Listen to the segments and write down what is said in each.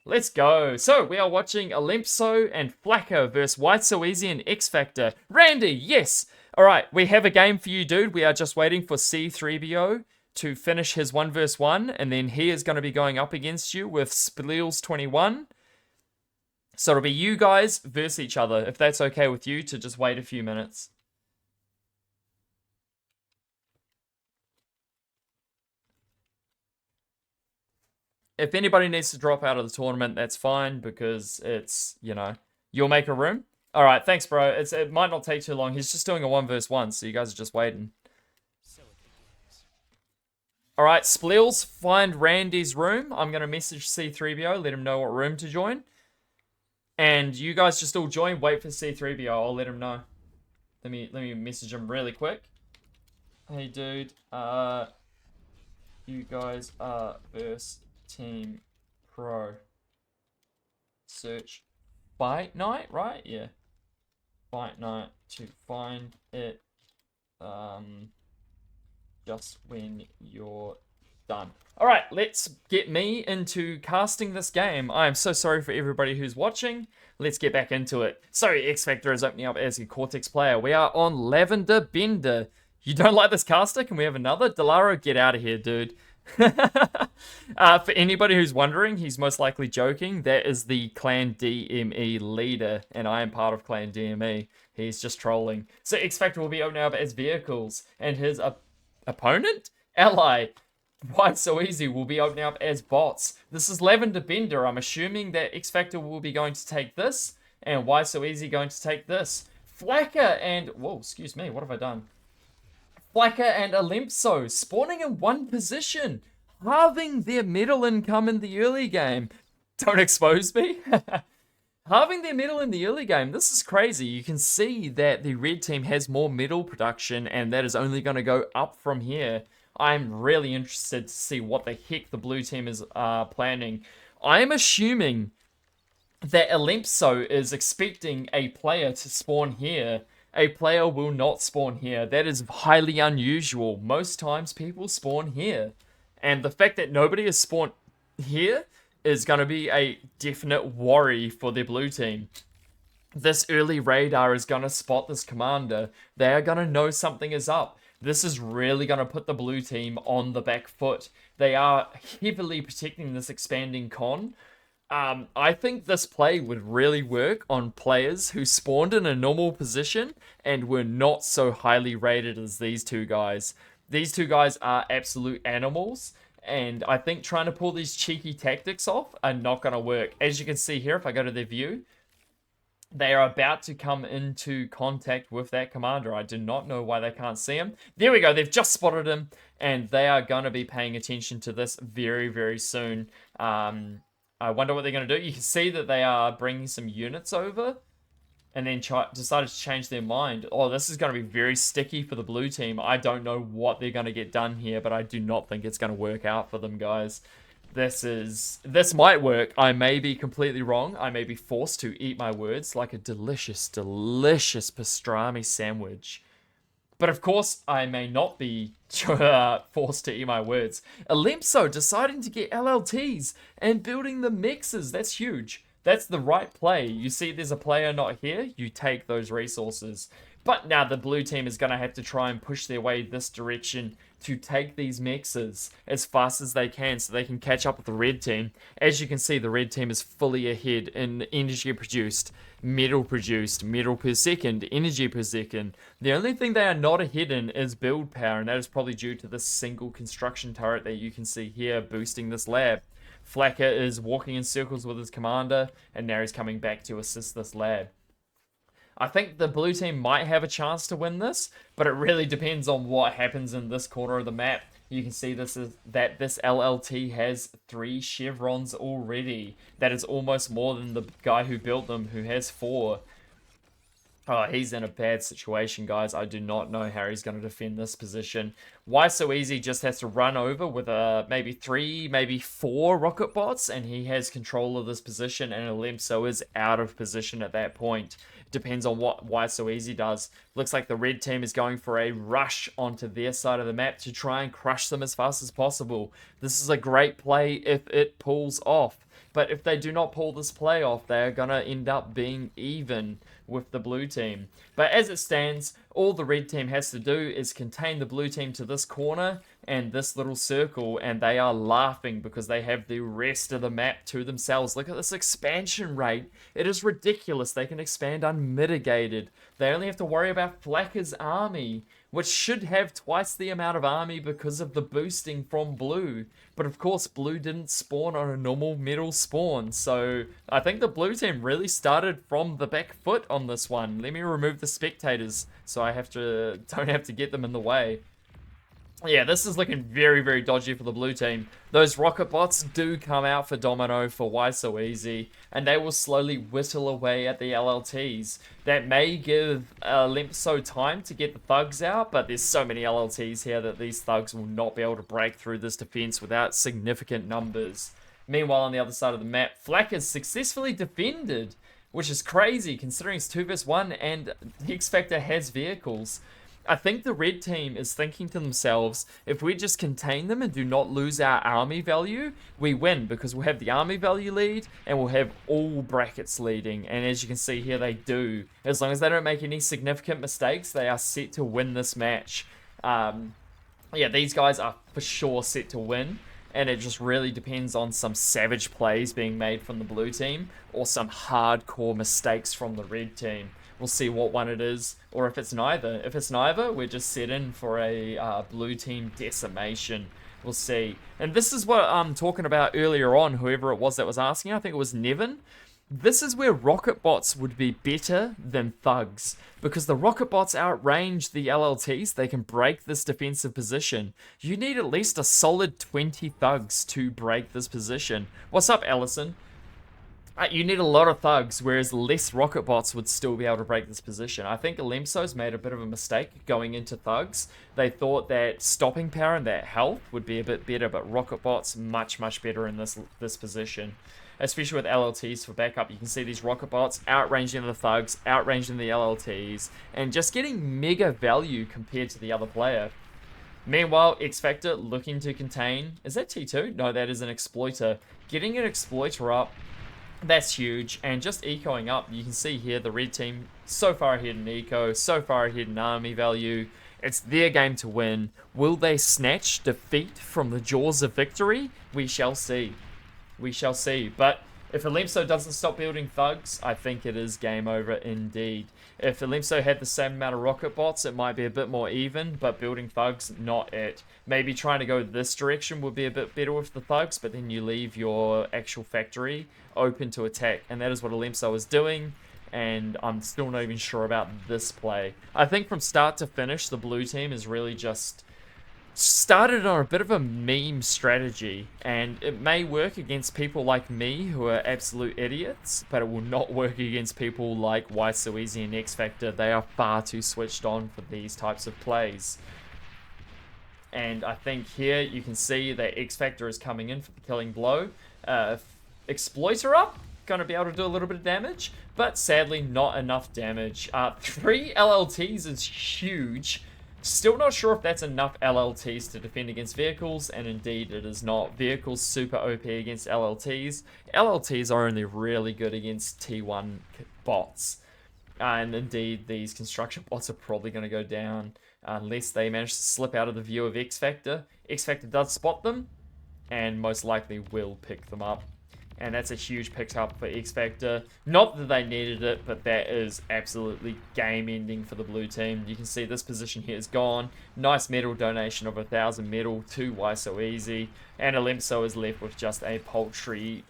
Let's go. So, we are watching Olympso and Flacco versus White So Easy and X Factor. Randy, yes! Alright, we have a game for you, dude. We are just waiting for C3BO to finish his 1 vs 1, and then he is going to be going up against you with Spleels21. So it'll be you guys versus each other, if that's okay with you, to just wait a few minutes. If anybody needs to drop out of the tournament, that's fine, because it's, you'll make a room. All right, thanks, bro. It might not take too long. He's just doing a 1 vs 1, so you guys are just waiting. All right, Spleels, find Randy's room. I'm going to message C3BO, let him know what room to join. And you guys just all join, wait for C3BO. I'll let him know. Let me message him really quick. Hey, dude. You guys are versus Team Pro. Search Fight Night, right? Yeah. Fight Night to find it. Just when you're done. Alright, let's get me into casting this game. I am so sorry for everybody who's watching. Let's get back into it. So, X Factor is opening up as a Cortex player. We are on Lavender Bender. You don't like this caster? Can we have another? Delaro, get out of here, dude. For anybody who's wondering, he's most likely joking. That is the Clan DME leader, and I am part of Clan DME. He's just trolling. So X Factor will be opening up as vehicles, and his opponent? Ally. Why So Easy will be opening up as bots. This is Lavender Bender. I'm assuming that X Factor will be going to take this, and Why So Easy going to take this. Flacker and... Whoa, excuse me, what have I done? Flacker and Olympso spawning in one position, halving their metal income in the early game. Don't expose me. Halving their metal in the early game. This is crazy. You can see that the red team has more metal production, and that is only going to go up from here. I'm really interested to see what the heck the blue team is planning. I'm assuming that Olympso is expecting a player to spawn here. A player will not spawn here. That is highly unusual. Most times people spawn here. And the fact that nobody has spawned here is going to be a definite worry for their blue team. This early radar is going to spot this commander. They are going to know something is up. This is really going to put the blue team on the back foot. They are heavily protecting this expanding con. I think this play would really work on players who spawned in a normal position and were not so highly rated as these two guys. These two guys are absolute animals, and I think trying to pull these cheeky tactics off are not going to work. As you can see here, if I go to their view, they are about to come into contact with that commander. I do not know why they can't see him. There we go. They've just spotted him, and they are going to be paying attention to this very, very soon. I wonder what they're going to do. You can see that they are bringing some units over, and then decided to change their mind. Oh, this is going to be very sticky for the blue team. I don't know what they're going to get done here, but I do not think it's going to work out for them, guys. This might work. I may be completely wrong. I may be forced to eat my words like a delicious, delicious pastrami sandwich. But of course, I may not be forced to eat my words. Olympso deciding to get LLTs and building the mixes. That's huge. That's the right play. You see there's a player not here, you take those resources. But now the blue team is going to have to try and push their way this direction to take these mixes as fast as they can so they can catch up with the red team. As you can see, the red team is fully ahead in energy produced, metal per second, energy per second. The only thing they are not ahead in is build power, and that is probably due to this single construction turret that you can see here boosting this lab. Flacker is walking in circles with his commander, and now he's coming back to assist this lab. I think the blue team might have a chance to win this, but it really depends on what happens in this corner of the map. You can see this LLT has 3 chevrons already. That is almost more than the guy who built them, who has 4. Oh, he's in a bad situation, guys. I do not know how he's going to defend this position. Why So Easy just has to run over with maybe 3, maybe 4 rocket bots, and he has control of this position, and Olympso is out of position at that point. Depends on what Why So Easy does. Looks like the red team is going for a rush onto their side of the map to try and crush them as fast as possible. This is a great play if it pulls off. But if they do not pull this play off, they are going to end up being even with the blue team. But as it stands, all the red team has to do is contain the blue team to this corner and this little circle, and they are laughing because they have the rest of the map to themselves. Look at this expansion rate. It is ridiculous. They can expand unmitigated. They only have to worry about Flakker's army, which should have twice the amount of army because of the boosting from blue. But of course, blue didn't spawn on a normal metal spawn. So I think the blue team really started from the back foot on this one. Let me remove the spectators so I don't have to get them in the way. Yeah, this is looking very, very dodgy for the blue team. Those rocket bots do come out for DoMiNo for Why So Easy, and they will slowly whittle away at the LLTs. That may give Limpso time to get the thugs out, but there's so many LLTs here that these thugs will not be able to break through this defense without significant numbers. Meanwhile, on the other side of the map, Flak is successfully defended, which is crazy considering it's 2 vs 1 and the X-Factor has vehicles. I think the red team is thinking to themselves, if we just contain them and do not lose our army value, we win because we'll have the army value lead and we'll have all brackets leading. And as you can see here, they do. As long as they don't make any significant mistakes, they are set to win this match. Yeah, these guys are for sure set to win. And it just really depends on some savage plays being made from the blue team or some hardcore mistakes from the red team. We'll see what one it is, or if it's neither. If it's neither, we're just set in for a blue team decimation. We'll see. And this is what I'm talking about earlier on, whoever it was that was asking. I think it was Nevin. This is where rocket bots would be better than thugs, because the rocket bots outrange the LLTs. They can break this defensive position. You need at least a solid 20 thugs to break this position. What's up, Ellison? You need a lot of thugs, whereas less rocket bots would still be able to break this position. I think Lemso's made a bit of a mistake going into thugs. They thought that stopping power and that health would be a bit better, but rocket bots much, much better in this position. Especially with LLTs for backup. You can see these rocket bots outranging the thugs, outranging the LLTs, and just getting mega value compared to the other player. Meanwhile, XFactor looking to contain... Is that T2? No, that is an exploiter. Getting an exploiter up, that's huge, and just ecoing up, you can see here the red team so far ahead in eco, so far ahead in army value. It's their game to win. Will they snatch defeat from the jaws of victory? We shall see. We shall see. But if Alemso doesn't stop building thugs, I think it is game over indeed. If Alemso had the same amount of rocket bots, it might be a bit more even, but building thugs, not it. Maybe trying to go this direction would be a bit better with the thugs, but then you leave your actual factory open to attack, and that is what Alemso is doing, and I'm still not even sure about this play. I think from start to finish, the blue team is really just started on a bit of a meme strategy, and it may work against people like me who are absolute idiots, but it will not work against people like Why So Easy and XFactor. They are far too switched on for these types of plays. And I think here you can see that XFactor is coming in for the killing blow. Exploiter up, gonna be able to do a little bit of damage, but sadly not enough damage. 3 LLTs is huge. Still not sure if that's enough LLTs to defend against vehicles, and indeed it is not. Vehicles super OP against LLTs. LLTs are only really good against T1 bots. And indeed, these construction bots are probably going to go down unless they manage to slip out of the view of XFactor. XFactor does spot them, and most likely will pick them up. And that's a huge pick-up for XFactor. Not that they needed it, but that is absolutely game-ending for the blue team. You can see this position here is gone. Nice medal donation of 1,000 medal to Why So Easy. And Alemso is left with just a paltry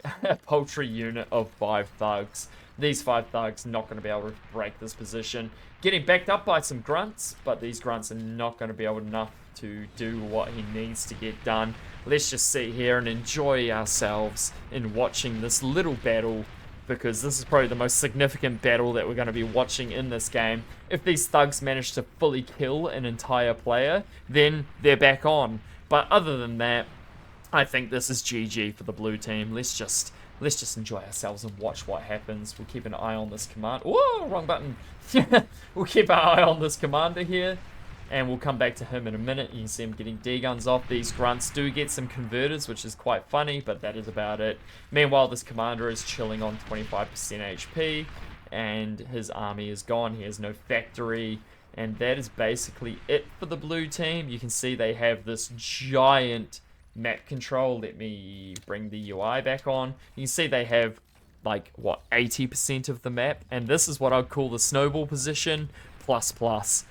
unit of 5 thugs. These 5 thugs not going to be able to break this position. Getting backed up by some grunts, but these grunts are not going to be able enough to do what he needs to get done. Let's just sit here and enjoy ourselves in watching this little battle, because this is probably the most significant battle that we're going to be watching in this game. If these thugs manage to fully kill an entire player, then they're back on. But other than that, I think this is GG for the blue team. Let's just enjoy ourselves and watch what happens. We'll keep an eye on this command. Whoa, wrong button. We'll keep our eye on this commander here. And we'll come back to him in a minute. You can see him getting D-guns off. These grunts do get some converters, which is quite funny, but that is about it. Meanwhile, this commander is chilling on 25% HP, and his army is gone. He has no factory, and that is basically it for the blue team. You can see they have this giant map control. Let me bring the UI back on. You can see they have, like, what, 80% of the map, and this is what I'd call the snowball position, plus.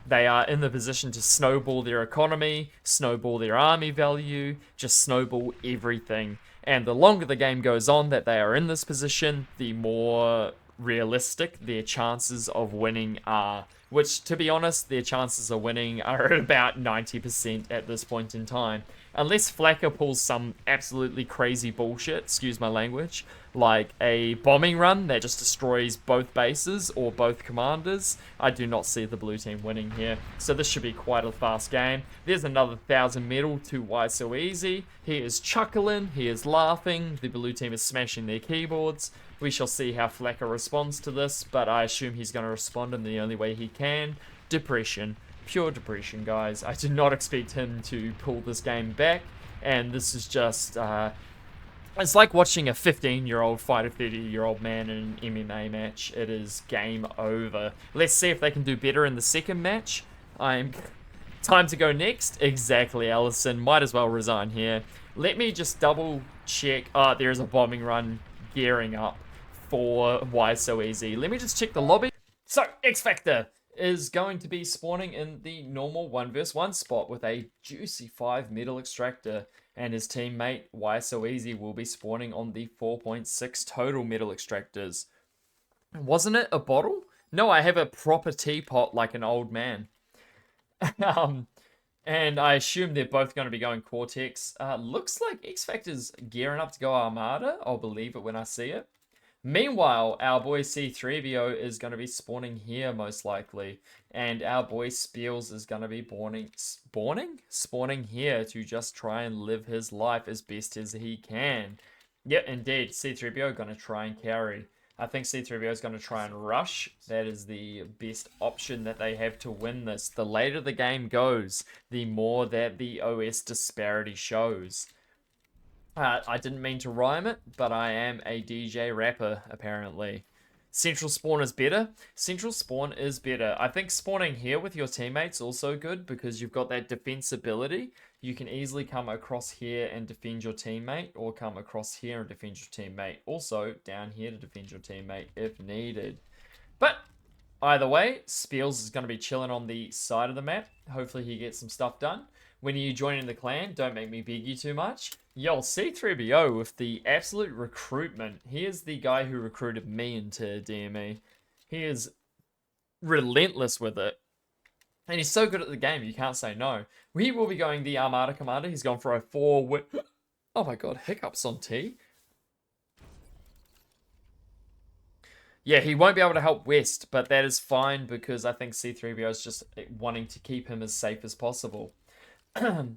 They are in the position to snowball their economy, snowball their army value, just snowball everything. And the longer the game goes on that they are in this position, the more realistic their chances of winning are. Which, to be honest, their chances of winning are at about 90% at this point in time. Unless Flacker pulls some absolutely crazy bullshit, excuse my language, like a bombing run that just destroys both bases or both commanders, I do not see the blue team winning here. So this should be quite a fast game. There's another 1,000 medal to Why So Easy. He is chuckling, he is laughing, the blue team is smashing their keyboards. We shall see how Flacker responds to this, but I assume he's going to respond in the only way he can. Depression. Pure depression, guys. I did not expect him to pull this game back, and this is just, it's like watching a 15-year-old fight a 30-year-old man in an MMA match. It is game over. Let's see if they can do better in the second match. Time to go next. Exactly, Allison. Might as well resign here. Let me just double check. There's a bombing run gearing up for Why So Easy. Let me just check the lobby. So, X-Factor is going to be spawning in the normal 1v1 spot with a juicy 5 metal extractor, and his teammate Why So Easy will be spawning on the 4.6 total metal extractors. Wasn't it a bottle? No, I have a proper teapot like an old man. And I assume they're both going to be going Cortex. Looks like X-Factor's gearing up to go Armada. I'll believe it when I see it. Meanwhile, our boy C3BO is going to be spawning here most likely. And our boy Spiels is going to be spawning here to just try and live his life as best as he can. Yep, indeed. C3BO going to try and carry. I think C3BO is going to try and rush. That is the best option that they have to win this. The later the game goes, the more that the OS disparity shows. I didn't mean to rhyme it, but I am a DJ rapper, apparently. Central spawn is better. Central spawn is better. I think spawning here with your teammates also good because you've got that defensibility. You can easily come across here and defend your teammate, or come across here and defend your teammate. Also, down here to defend your teammate if needed. But either way, Spiels is going to be chilling on the side of the map. Hopefully he gets some stuff done. When you join in the clan, don't make me beg you too much. Yo, C3BO with the absolute recruitment. He is the guy who recruited me into DME. He is relentless with it. And he's so good at the game, you can't say no. We will be going the Armada Commander. He's gone for a 4 Oh my god, hiccups on T. Yeah, he won't be able to help West, but that is fine because I think C3BO is just wanting to keep him as safe as possible.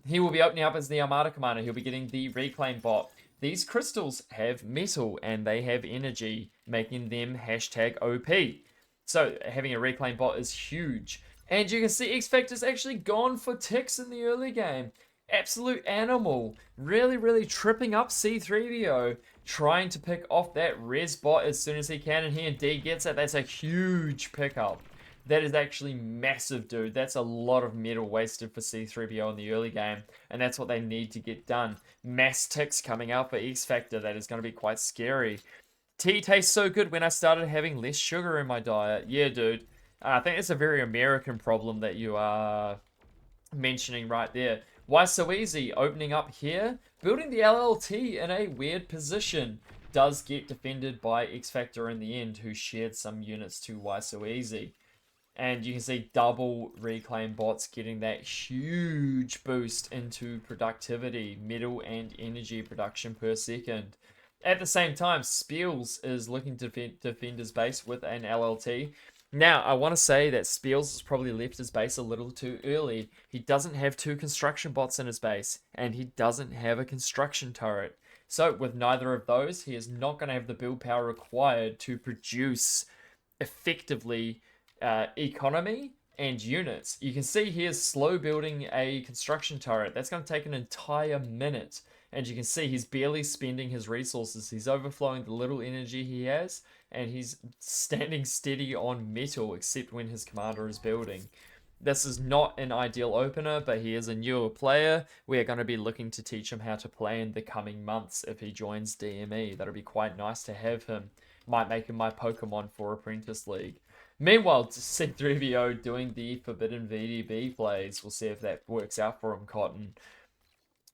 He will be opening up as the Armada Commander. He'll be getting the Reclaim bot. These crystals have metal and they have energy, making them #OP. So having a Reclaim bot is huge. And you can see X-Factor's actually gone for ticks in the early game. Absolute animal. Really, really tripping up C3BO. Trying to pick off that res bot as soon as he can. And he indeed gets it. That's a huge pickup. That is actually massive, dude. That's a lot of metal wasted for C3PO in the early game. And that's what they need to get done. Mass ticks coming out for X-Factor. That is going to be quite scary. Tea tastes so good when I started having less sugar in my diet. Yeah, dude. I think it's a very American problem that you are mentioning right there. Why So Easy? Opening up here. Building the LLT in a weird position. Does get defended by X-Factor in the end, who shared some units to Why So Easy. And you can see double Reclaim bots getting that huge boost into productivity, metal and energy production per second. At the same time, Spiels is looking to defend his base with an LLT. Now, I want to say that Spiels has probably left his base a little too early. He doesn't have 2 construction bots in his base, and he doesn't have a construction turret. So, with neither of those, he is not going to have the build power required to produce effectively economy and units. You can see here's slow building a construction turret. That's going to take an entire minute. And you can see he's barely spending his resources. He's overflowing the little energy he has, and he's standing steady on metal, except when his commander is building. This is not an ideal opener, but he is a newer player. We are going to be looking to teach him how to play in the coming months if he joins DME. That'll be quite nice to have him. Might make him my Pokemon for Apprentice League. Meanwhile, C3PO doing the Forbidden VDB plays. We'll see if that works out for him, Cotton.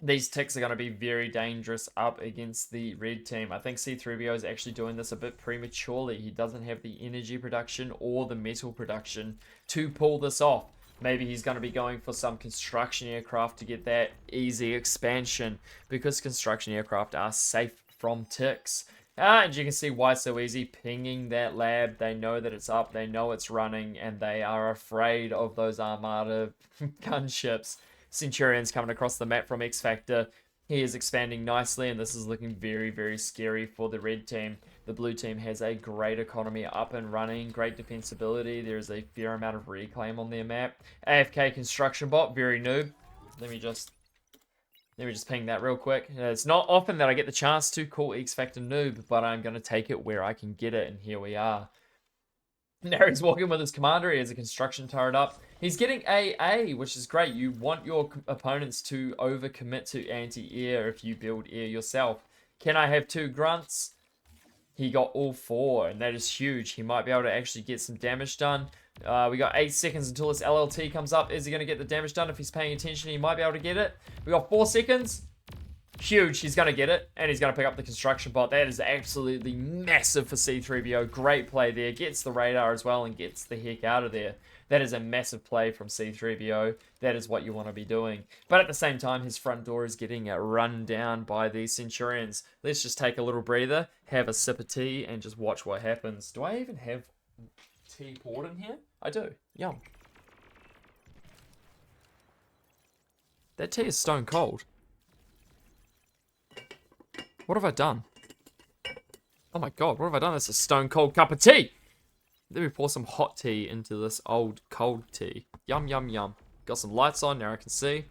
These ticks are going to be very dangerous up against the red team. I think C3PO is actually doing this a bit prematurely. He doesn't have the energy production or the metal production to pull this off. Maybe he's going to be going for some construction aircraft to get that easy expansion, because construction aircraft are safe from ticks. And you can see why it's so easy. Pinging that lab, they know that it's up, they know it's running, and they are afraid of those Armada gunships. Centurion's coming across the map from X Factor. He is expanding nicely, and this is looking very, very scary for the red team. The blue team has a great economy up and running, great defensibility. There's a fair amount of reclaim on their map. AFK construction bot, very noob. Let me just ping that real quick. It's not often that I get the chance to call X Factor noob, but I'm going to take it where I can get it, and here we are. Now he's walking with his commander. He has a construction turret up. He's getting AA, which is great. You want your opponents to overcommit to anti-air if you build air yourself. Can I have 2 grunts? He got all 4, and that is huge. He might be able to actually get some damage done. We got 8 seconds until this LLT comes up. Is he going to get the damage done? If he's paying attention, he might be able to get it. We got 4 seconds. Huge. He's going to get it, and he's going to pick up the construction bot. That is absolutely massive for C3PO. Great play there. Gets the radar as well and gets the heck out of there. That is a massive play from C3PO. That is what you want to be doing. But at the same time, his front door is getting run down by the Centurions. Let's just take a little breather, have a sip of tea, and just watch what happens. Do I even have tea poured in here? I do. Yum. That tea is stone cold. What have I done? Oh my god, what have I done? That's a stone cold cup of tea! Let me pour some hot tea into this old cold tea. Yum, yum, yum. Got some lights on, now I can see.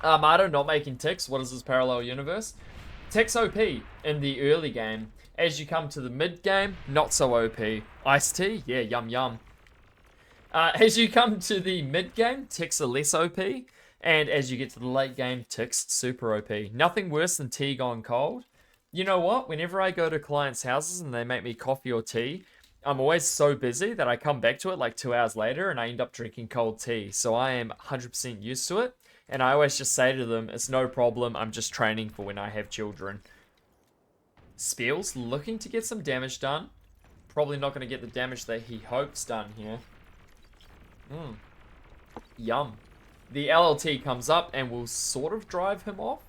Armada not making ticks. What is this parallel universe? Ticks OP in the early game. As you come to the mid game, not so OP. Iced tea? Yeah, yum, yum. As you come to the mid game, ticks are less OP. And as you get to the late game, ticks super OP. Nothing worse than tea gone cold. You know what? Whenever I go to clients' houses and they make me coffee or tea, I'm always so busy that I come back to it like 2 hours later and I end up drinking cold tea. So I am 100% used to it. And I always just say to them, it's no problem. I'm just training for when I have children. Spiel's looking to get some damage done. Probably not going to get the damage that he hopes done here. Yum. The LLT comes up and will sort of drive him off.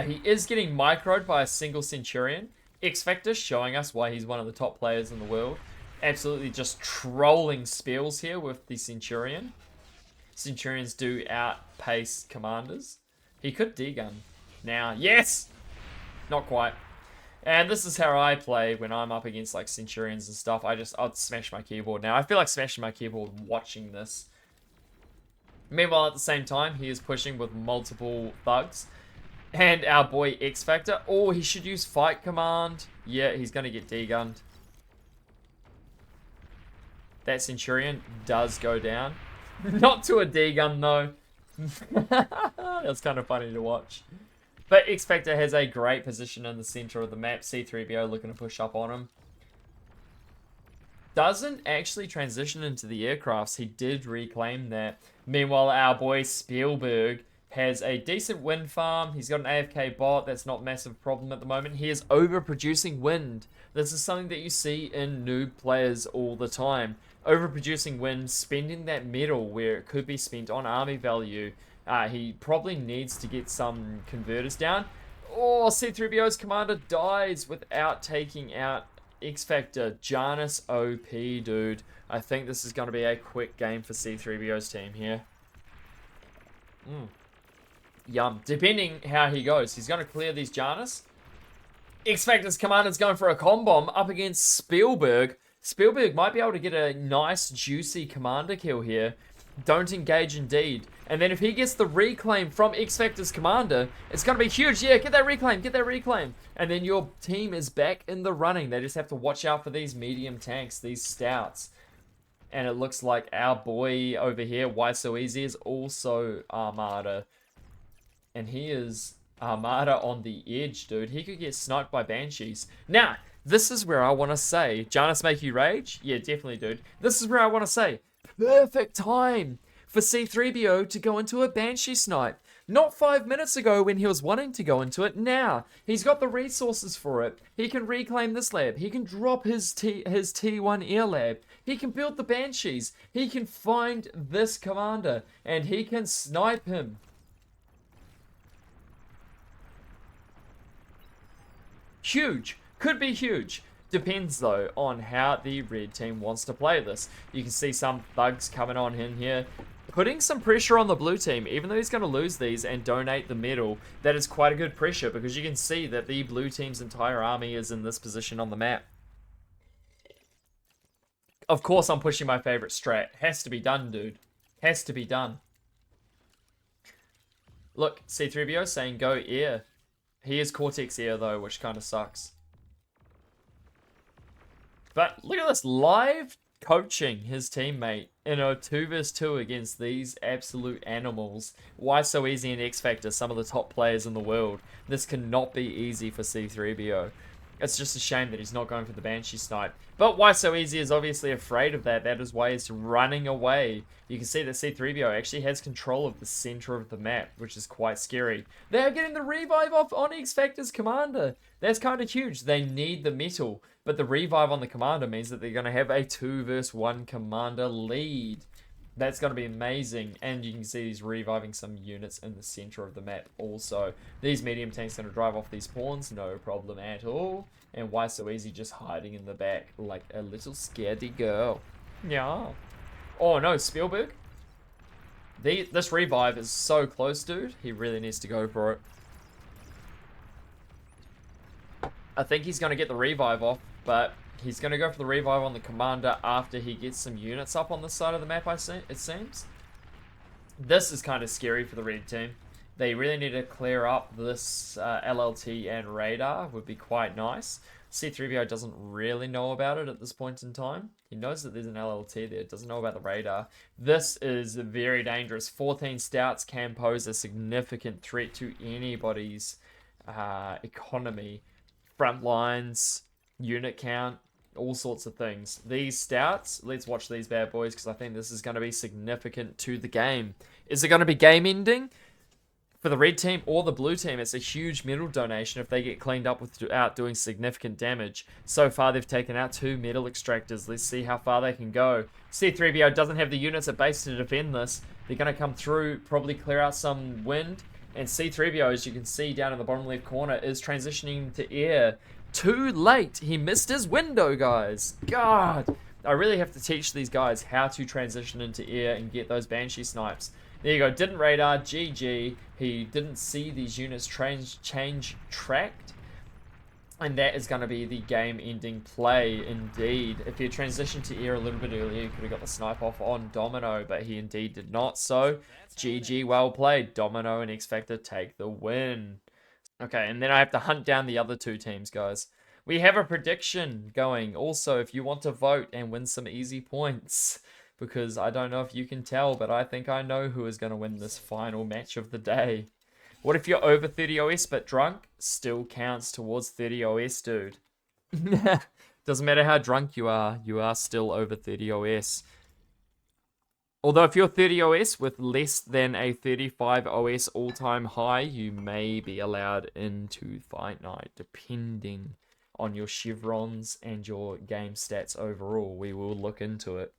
He is getting microed by a single Centurion. X Factor showing us why he's one of the top players in the world. Absolutely just trolling Spiels here with the Centurion. Centurions do outpace commanders. He could D-gun now. Yes! Not quite. And this is how I play when I'm up against like Centurions and stuff. I'd smash my keyboard now. I feel like smashing my keyboard watching this. Meanwhile, at the same time, he is pushing with multiple thugs. And our boy X Factor. Oh, he should use fight command. Yeah, he's going to get D-gunned. That Centurion does go down. Not to a D-gun, though. That's kind of funny to watch. But X Factor has a great position in the center of the map. C3PO looking to push up on him. Doesn't actually transition into the aircrafts. He did reclaim that. Meanwhile, our boy Spielberg has a decent wind farm. He's got an AFK bot. That's not a massive problem at the moment. He is overproducing wind. This is something that you see in noob players all the time. Overproducing wind, spending that metal where it could be spent on army value. He probably needs to get some converters down. Oh, C3PO's commander dies without taking out X Factor. Janus OP, dude. I think this is going to be a quick game for C3PO's team here. Yum. Depending how he goes. He's going to clear these Janus. X Factor's commander's going for a con bomb up against Spielberg. Spielberg might be able to get a nice, juicy commander kill here. Don't engage indeed. And then if he gets the reclaim from X-Factor's commander, it's going to be huge. Yeah, get that reclaim, get that reclaim. And then your team is back in the running. They just have to watch out for these medium tanks, these stouts. And it looks like our boy over here, Why So Easy, is also Armada. And he is Armada on the edge, dude. He could get sniped by Banshees. Now, this is where I want to say, Janus make you rage? Yeah, definitely, dude. This is where I want to say, perfect time for C3PO to go into a Banshee snipe. Not 5 minutes ago when he was wanting to go into it. Now, he's got the resources for it. He can reclaim this lab. He can drop his T1 air lab. He can build the Banshees. He can find this commander. And he can snipe him. Huge. Could be huge. Depends, though, on how the red team wants to play this. You can see some thugs coming on in here, putting some pressure on the blue team. Even though he's going to lose these and donate the medal, that is quite a good pressure because you can see that the blue team's entire army is in this position on the map. Of course, I'm pushing my favorite strat. Has to be done, dude. Has to be done. Look, C3PO saying go air. He is Cortex air, though, which kind of sucks. But look at this, live coaching his teammate in a 2v2 against these absolute animals. Why So Easy and X-Factor, some of the top players in the world. This cannot be easy for C3PO. It's just a shame that he's not going for the Banshee snipe. But Why So Easy is obviously afraid of that. That is why he's running away. You can see that C3PO actually has control of the center of the map, which is quite scary. They're getting the revive off on X-Factor's commander. That's kind of huge. They need the metal. But the revive on the commander means that they're going to have a 2 versus 1 commander lead. That's going to be amazing. And you can see he's reviving some units in the center of the map also. These medium tanks going to drive off these pawns. No problem at all. And Why So Easy just hiding in the back like a little scaredy girl. Yeah. Oh no, Spielberg. This revive is so close, dude. He really needs to go for it. I think he's going to get the revive off. But he's going to go for the revive on the commander after he gets some units up on the side of the map, it seems. This is kind of scary for the red team. They really need to clear up this LLT and radar. Would be quite nice. C3PO doesn't really know about it at this point in time. He knows that there's an LLT there. Doesn't know about the radar. This is very dangerous. 14 stouts can pose a significant threat to anybody's economy. Front lines, unit count, all sorts of things. These stouts, let's watch these bad boys because I think this is going to be significant to the game. Is it going to be game ending? For the red team or the blue team, it's a huge medal donation if they get cleaned up without doing significant damage. So far, they've taken out 2 metal extractors. Let's see how far they can go. C3PO doesn't have the units at base to defend this. They're going to come through, probably clear out some wind. And C3PO, as you can see down in the bottom left corner, is transitioning to air. Too late. He missed his window, guys. God. I really have to teach these guys how to transition into air and get those Banshee snipes. There you go. Didn't radar. GG. He didn't see these units change tracked. And that is going to be the game-ending play, indeed. If he had transitioned to air a little bit earlier, he could have got the snipe off on DoMiNo, but he indeed did not. So, GG, well played. DoMiNo and XFactor take the win. Okay, and then I have to hunt down the other 2 teams, guys. We have a prediction going. Also, if you want to vote and win some easy points, because I don't know if you can tell, but I think I know who is going to win this final match of the day. What if you're over 30 OS but drunk? Still counts towards 30 OS, dude. Doesn't matter how drunk you are still over 30 OS. Although if you're 30 OS with less than a 35 OS all-time high, you may be allowed into Fight Night, depending on your chevrons and your game stats overall. We will look into it.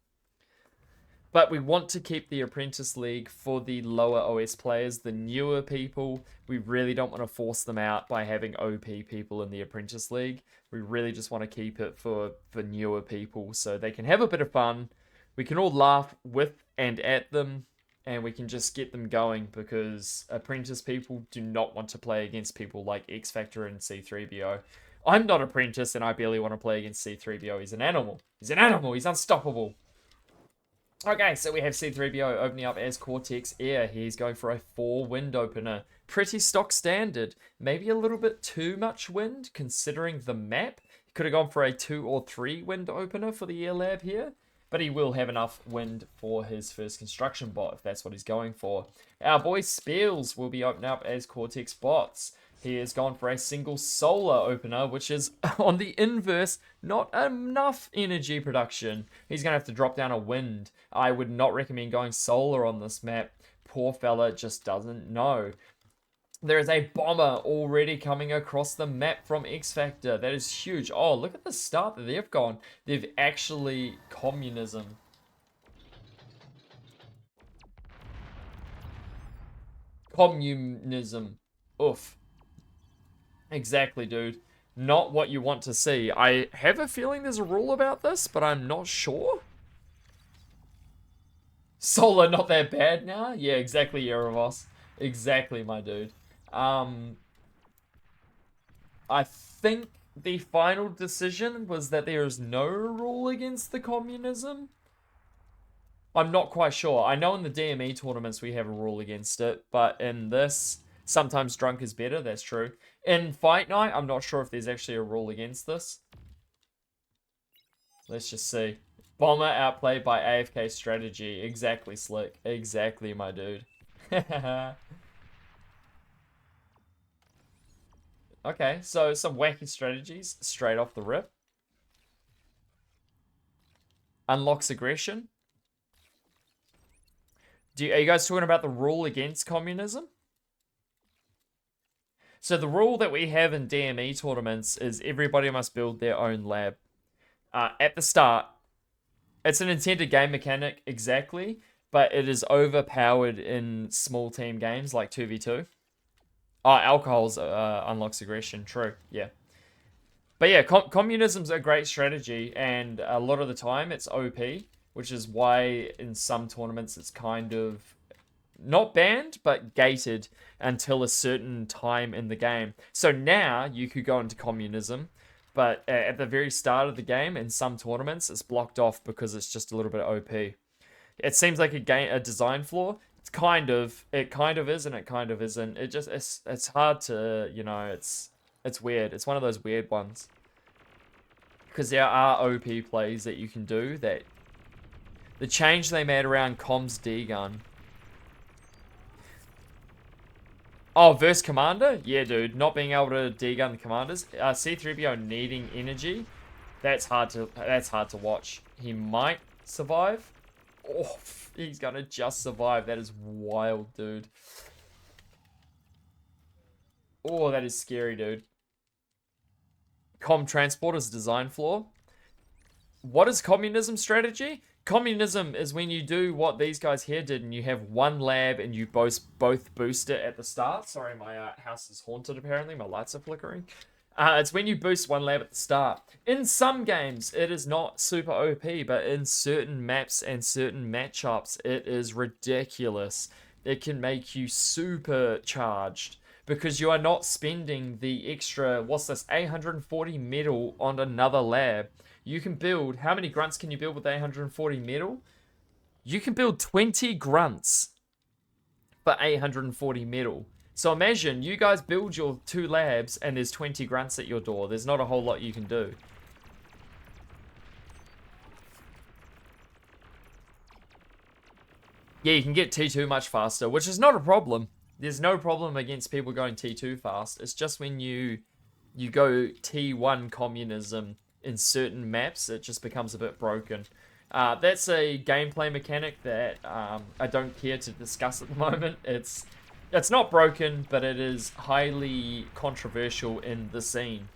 But we want to keep the Apprentice League for the lower OS players, the newer people. We really don't want to force them out by having OP people in the Apprentice League. We really just want to keep it for newer people so they can have a bit of fun. We can all laugh with and at them, and we can just get them going because Apprentice people do not want to play against people like XFactor and C3PO. I'm not Apprentice, and I barely want to play against C3PO. He's an animal. He's an animal. He's unstoppable. Okay, so we have C3PO opening up as Cortex Air. He's going for a 4 wind opener. Pretty stock standard. Maybe a little bit too much wind, considering the map. He could have gone for a 2 or 3 wind opener for the Air Lab here. But he will have enough wind for his first construction bot, if that's what he's going for. Our boy Speels will be opening up as Cortex bots. He has gone for a single solar opener, which is, on the inverse, not enough energy production. He's going to have to drop down a wind. I would not recommend going solar on this map. Poor fella just doesn't know. There is a bomber already coming across the map from X Factor. That is huge. Oh, look at the start that they've gone. They've actually communism. Communism. Oof. Exactly, dude. Not what you want to see. I have a feeling there's a rule about this, but I'm not sure. Solar not that bad now? Yeah, exactly, Yerovos. Exactly, my dude. I think the final decision was that there is no rule against the communism. I'm not quite sure. I know in the DME tournaments we have a rule against it, but in this, sometimes drunk is better, that's true. In Fight Night, I'm not sure if there's actually a rule against this. Let's just see. Bomber outplayed by AFK strategy. Exactly, Slick. Exactly, my dude. Okay, so some wacky strategies straight off the rip. Unlocks aggression. Are you guys talking about the rule against communism? So the rule that we have in DME tournaments is everybody must build their own lab. At the start, it's an intended game mechanic, exactly, but it is overpowered in small team games like 2v2. Oh, alcohol's unlocks aggression, true, yeah. But yeah, communism's a great strategy, and a lot of the time it's OP, which is why in some tournaments it's kind of not banned, but gated until a certain time in the game. So now you could go into communism, but at the very start of the game, in some tournaments, it's blocked off because it's just a little bit OP. It seems like a design flaw. It kind of is, and it kind of isn't. It's hard to, it's weird. It's one of those weird ones. Because there are OP plays that you can do that. The change they made around comms D-gun. Oh, verse commander? Yeah, dude. Not being able to D-gun the commanders. C3PO needing energy. That's hard to watch. He might survive. Oh, he's gonna just survive. That is wild, dude. Oh, that is scary, dude. Com transporter's design flaw. What is communism strategy? Communism is when you do what these guys here did and you have one lab and you both boost it at the start. Sorry, my house is haunted apparently. My lights are flickering. It's when you boost one lab at the start. In some games, it is not super OP, but in certain maps and certain matchups, it is ridiculous. It can make you super charged because you are not spending the extra, what's this, 840 metal on another lab. You can build, how many grunts can you build with 840 metal? You can build 20 grunts for 840 metal. So imagine you guys build your 2 labs and there's 20 grunts at your door. There's not a whole lot you can do. Yeah, you can get T2 much faster, which is not a problem. There's no problem against people going T2 fast. It's just when you go T1 communism in certain maps, it just becomes a bit broken. That's a gameplay mechanic that I don't care to discuss at the moment. It's not broken, but it is highly controversial in the scene.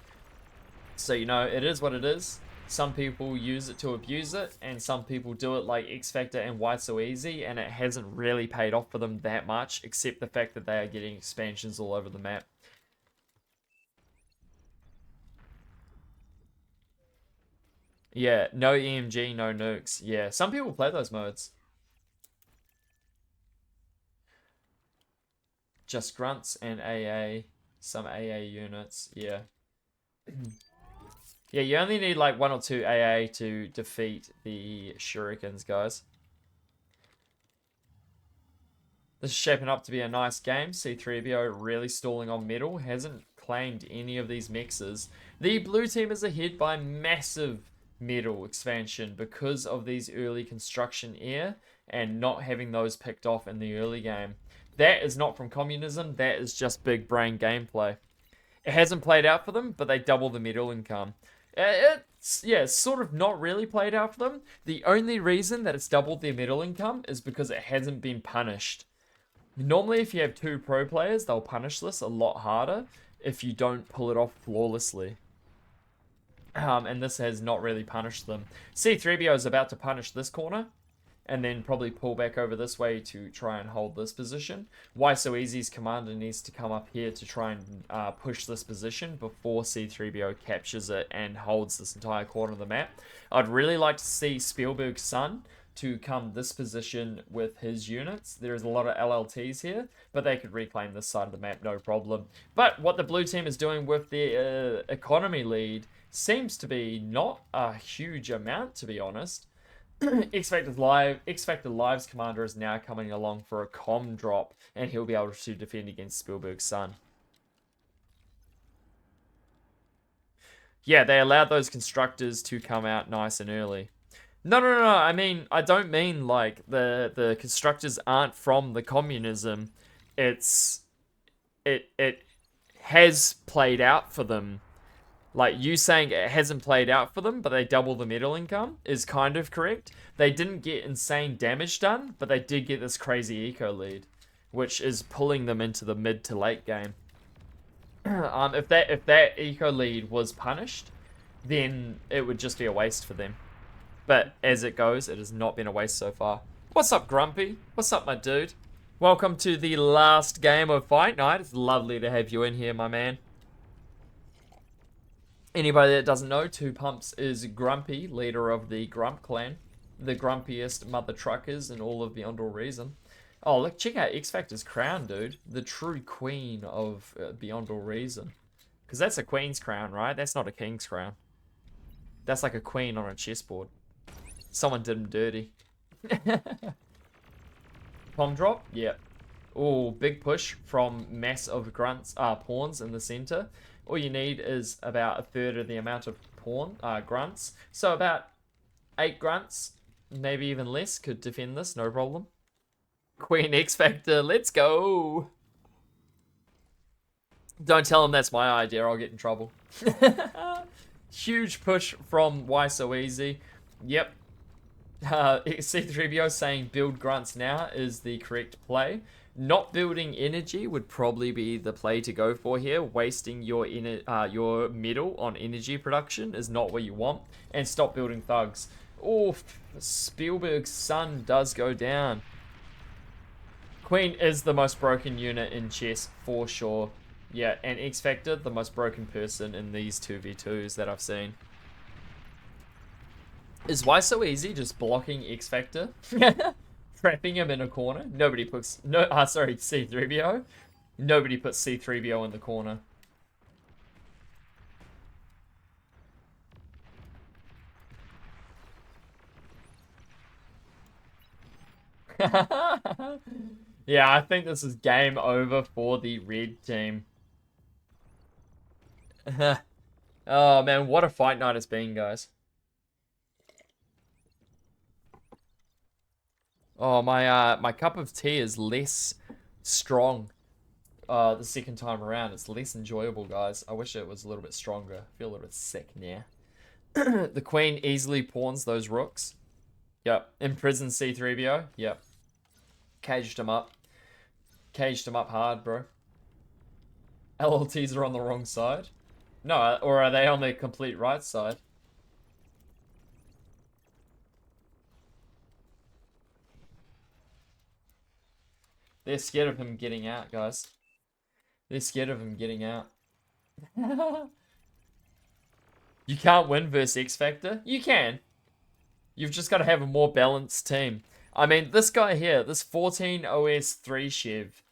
So, it is what it is. Some people use it to abuse it, and some people do it like X Factor and Why So Easy, and it hasn't really paid off for them that much, except the fact that they are getting expansions all over the map. Yeah, no EMG, no nukes. Yeah, some people play those modes. Just grunts and AA, some AA units. Yeah. Yeah, you only need like 1 or 2 AA to defeat the shurikens, guys. This is shaping up to be a nice game. C3BO really stalling on middle. Hasn't claimed any of these mixes. The blue team is ahead by massive middle expansion because of these early construction air and not having those picked off in the early game. That is not from communism. That is just big brain gameplay. It hasn't played out for them, but they double the middle income. It's sort of not really played out for them. The only reason that it's doubled their middle income is because it hasn't been punished. Normally, if you have 2 pro players, they'll punish this a lot harder if you don't pull it off flawlessly. And this has not really punished them. C3BO is about to punish this corner, and then probably pull back over this way to try and hold this position. Why So Easy's commander needs to come up here to try and push this position before C3BO captures it and holds this entire corner of the map. I'd really like to see Spielberg's son to come this position with his units. There's a lot of LLTs here, but they could reclaim this side of the map, no problem. But what the blue team is doing with their economy lead seems to be not a huge amount, to be honest. XFactorLive's commander is now coming along for a comm drop, and he'll be able to defend against Spielberg's son. Yeah, they allowed those constructors to come out nice and early. No. I mean, I don't mean like the constructors aren't from the communism. It has played out for them. Like, you saying it hasn't played out for them, but they double the middle income is kind of correct. They didn't get insane damage done, but they did get this crazy eco lead, which is pulling them into the mid to late game. If that eco lead was punished, then it would just be a waste for them. But as it goes, it has not been a waste so far. What's up, Grumpy? What's up, my dude? Welcome to the last game of Fight Night. It's lovely to have you in here, my man. Anybody that doesn't know, Two Pumps is Grumpy, leader of the Grump clan. The grumpiest mother truckers in all of Beyond All Reason. Oh, look, check out X Factor's crown, dude. The true queen of Beyond All Reason. Because that's a queen's crown, right? That's not a king's crown. That's like a queen on a chessboard. Someone did him dirty. Palm drop? Yep. Oh, big push from mass of grunts, pawns in the center. All you need is about a third of the amount of grunts. So about 8 grunts, maybe even less, could defend this, no problem. Queen X Factor, let's go! Don't tell him that's my idea, I'll get in trouble. Huge push from Why So Easy. Yep. C3PO saying build grunts now is the correct play. Not building energy would probably be the play to go for here. Wasting your middle on energy production is not what you want. And stop building thugs. Oh, Spielberg's son does go down. Queen is the most broken unit in chess for sure. Yeah, and X Factor, the most broken person in these 2v2s that I've seen. Is Why So Easy just blocking X Factor? Trapping him in a corner. Nobody puts C3PO. Nobody puts C3PO in the corner. Yeah, I think this is game over for the red team. Oh man, what a fight night it's been, guys. Oh, my cup of tea is less strong the second time around. It's less enjoyable, guys. I wish it was a little bit stronger. I feel a little bit sick now. The queen easily pawns those rooks. Yep. Imprisoned C3PO. Yep. Caged him up. Caged him up hard, bro. LLTs are on the wrong side. No, or are they on the complete right side? They're scared of him getting out, guys. They're scared of him getting out. You can't win versus X Factor? You can. You've just got to have a more balanced team. I mean, this guy here, this 14 OS 3 Chev,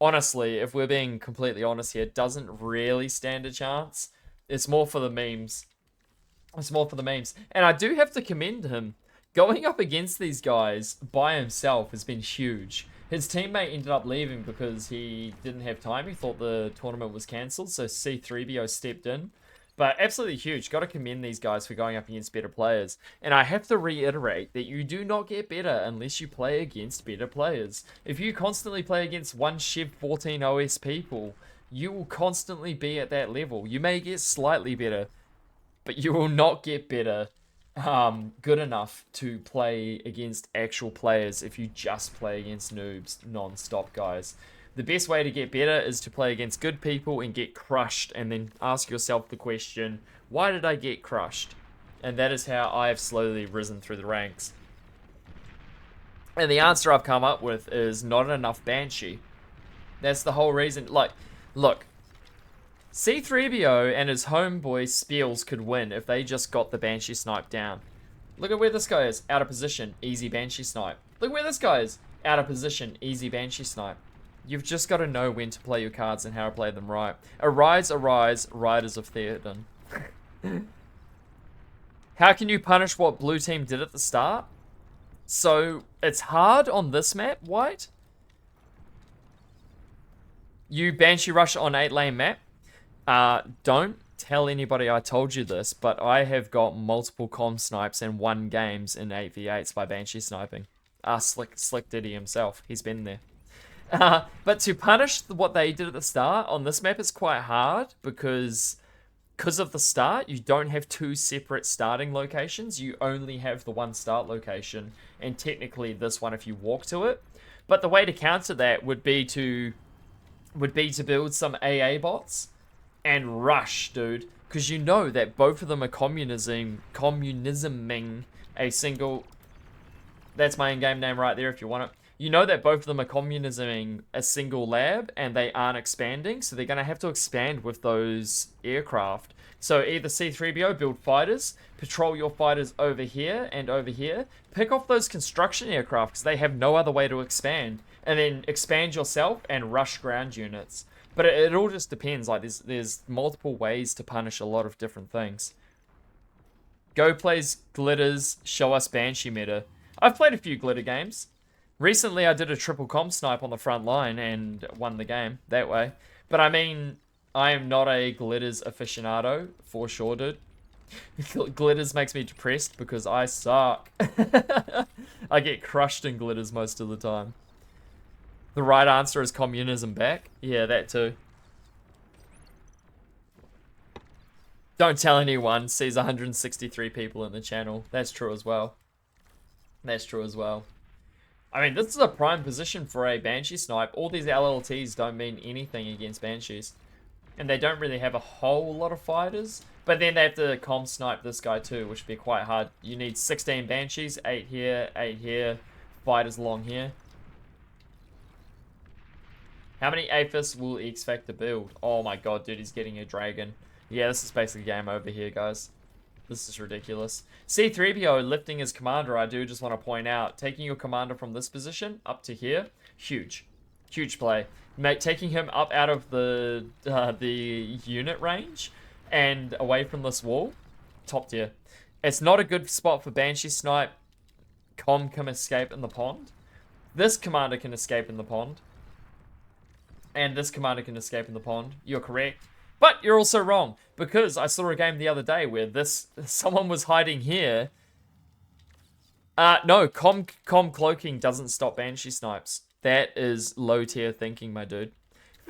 honestly, if we're being completely honest here, doesn't really stand a chance. It's more for the memes. It's more for the memes. And I do have to commend him. Going up against these guys by himself has been huge. His teammate ended up leaving because he didn't have time. He thought the tournament was cancelled, so C3BO stepped in. But absolutely huge. Got to commend these guys for going up against better players. And I have to reiterate that you do not get better unless you play against better players. If you constantly play against one Shiv 14 OS people, you will constantly be at that level. You may get slightly better, but you will not get better good enough to play against actual players if you just play against noobs non-stop, guys. The best way to get better is to play against good people and get crushed, and then ask yourself the question, why did I get crushed? And that is how I have slowly risen through the ranks. And the answer I've come up with is not enough Banshee. That's the whole reason. Like, look, C3BO and his homeboy Spiels could win if they just got the Banshee snipe down. Look at where this guy is. Out of position. Easy Banshee snipe. Look where this guy is. Out of position. Easy Banshee snipe. You've just got to know when to play your cards and how to play them right. Arise, Riders of Theoden. How can you punish what blue team did at the start? So, it's hard on this map, White. You Banshee rush on 8-lane map. Don't tell anybody I told you this, but I have got multiple comm snipes and won games in 8v8s by Banshee sniping. Slick Diddy himself. He's been there. But to punish what they did at the start on this map is quite hard because of the start, you don't have two separate starting locations. You only have the one start location, and technically this one if you walk to it. But the way to counter that would be to build some AA bots and rush, dude, because you know that both of them are communisming a single. That's my in-game name right there if you want it. You know that both of them are communisming a single lab and they aren't expanding, so they're going to have to expand with those aircraft. So either C3BO, build fighters, patrol your fighters over here and over here, pick off those construction aircraft because they have no other way to expand, and then expand yourself and rush ground units. But it all just depends. Like there's multiple ways to punish a lot of different things. Go plays glitters, show us Banshee meta. I've played a few glitter games. Recently, I did a triple comm snipe on the front line and won the game that way. But I mean, I am not a glitters aficionado, for sure, dude. Glitters makes me depressed because I suck. I get crushed in glitters most of the time. The right answer is communism back. Yeah, that too. Don't tell anyone, sees 163 people in the channel. That's true as well. That's true as well. I mean, this is a prime position for a Banshee snipe. All these LLTs don't mean anything against Banshees. And they don't really have a whole lot of fighters. But then they have to comm snipe this guy too, which would be quite hard. You need 16 Banshees, 8 here, fighters along here. How many Aphis will XFactor build? Oh my god, dude, he's getting a dragon. Yeah, this is basically game over here, guys. This is ridiculous. C3PO lifting his commander, I do just want to point out. Taking your commander from this position up to here, huge. Huge play. Taking him up out of the unit range and away from this wall, top tier. It's not a good spot for Banshee snipe. Com can escape in the pond. This commander can escape in the pond. And this commander can escape in the pond. You're correct. But you're also wrong, because I saw a game the other day where someone was hiding here. No, com cloaking doesn't stop Banshee snipes. That is low tier thinking, my dude.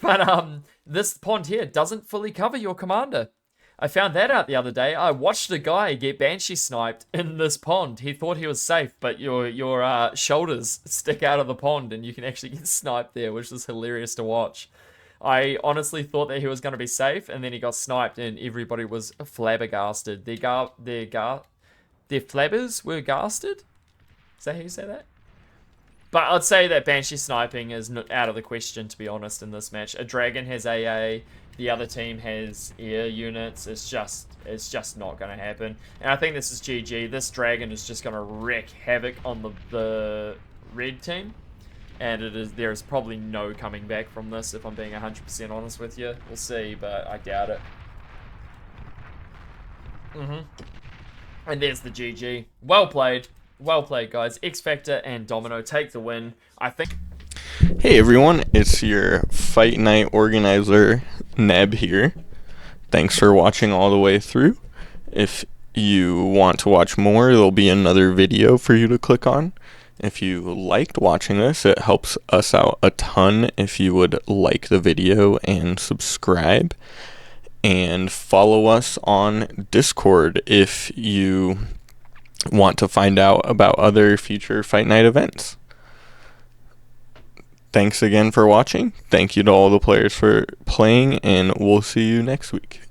But this pond here doesn't fully cover your commander. I found that out the other day. I watched a guy get Banshee sniped in this pond. He thought he was safe, but your shoulders stick out of the pond and you can actually get sniped there, which is hilarious to watch. I honestly thought that he was going to be safe, and then he got sniped, and everybody was flabbergasted. Their flabbers were gasted? Is that how you say that? But I'd say that Banshee sniping is out of the question, to be honest, in this match. A dragon has AA, the other team has air units. It's just not going to happen. And I think this is GG. This dragon is just going to wreak havoc on the red team. And there is probably no coming back from this, if I'm being 100% honest with you. We'll see, but I doubt it. And there's the GG. Well played. Well played, guys. X Factor and DoMiNo take the win. I think. Hey everyone, it's your Fight Night organizer, Neb here. Thanks for watching all the way through. If you want to watch more, there'll be another video for you to click on. If you liked watching this, it helps us out a ton if you would like the video and subscribe. And follow us on Discord if you want to find out about other future Fight Night events. Thanks again for watching. Thank you to all the players for playing, and we'll see you next week.